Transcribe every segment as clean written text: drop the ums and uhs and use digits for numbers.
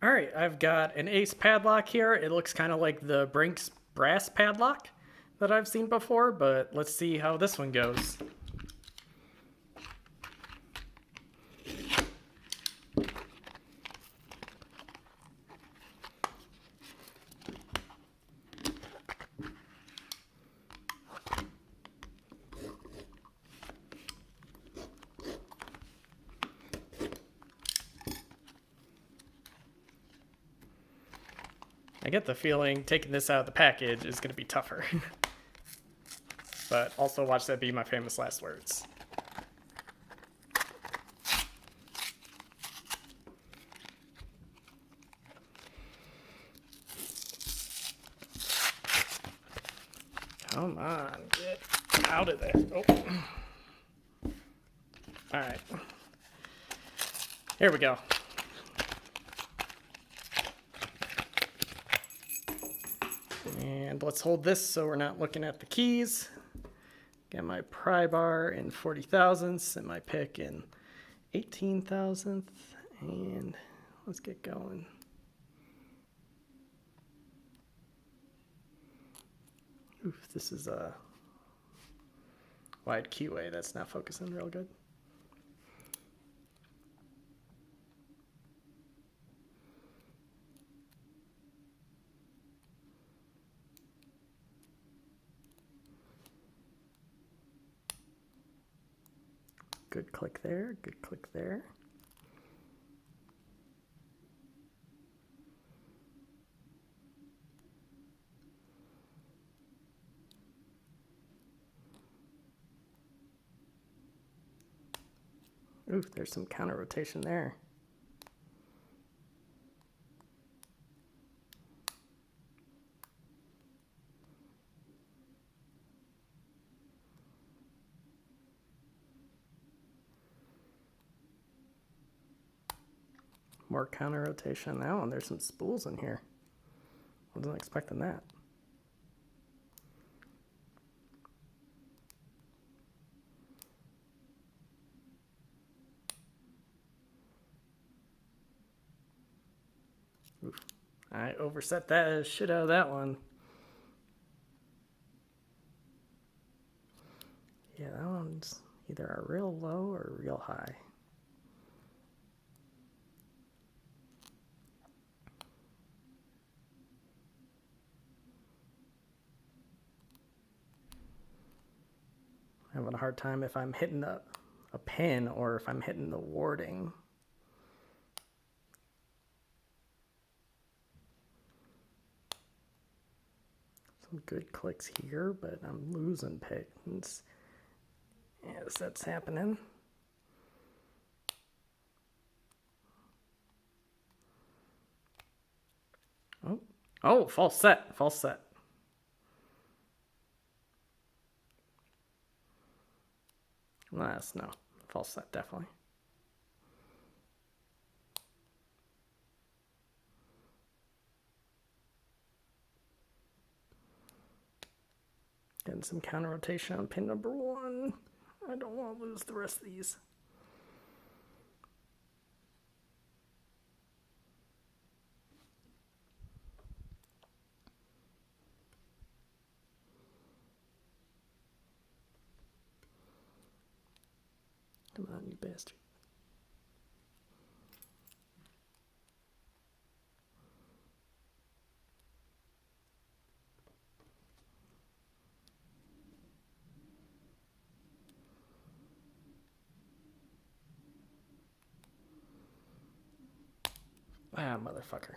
All right, I've got an ace padlock here. It looks kind of like the Brinks brass padlock that I've seen before, but let's see how this one goes. I get the feeling taking this out of the package is going to be tougher. But also watch that be my famous last words. Come on, get out of there. Oh. All right. Here we go. And let's hold this so we're not looking at the keys. Get my pry bar in 40 thousandths and my pick in 18 thousandths. And let's get going. Oof, this is a wide keyway that's not focusing real good. Good click there, good click there. Ooh, there's some counter rotation there. More counter rotation now, and there's some spools in here. Wasn't expecting that. Oof. I overset that shit out of that one. Yeah, that one's either a real low or a real high. Having a hard time if I'm hitting a pin or if I'm hitting the warding. Some good clicks here, but I'm losing pins. Yes, that's happening. Oh, false set, false set. No, false set, definitely. Getting some counter rotation on pin number 1. I don't want to lose the rest of these. Come on, you bastard. Ah, motherfucker.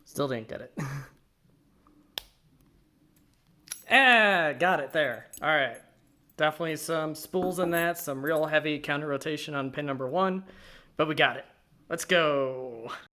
Still didn't get it. Ah, got it there. All right. Definitely some spools in that, some real heavy counter rotation on pin number 1, but we got it. Let's go.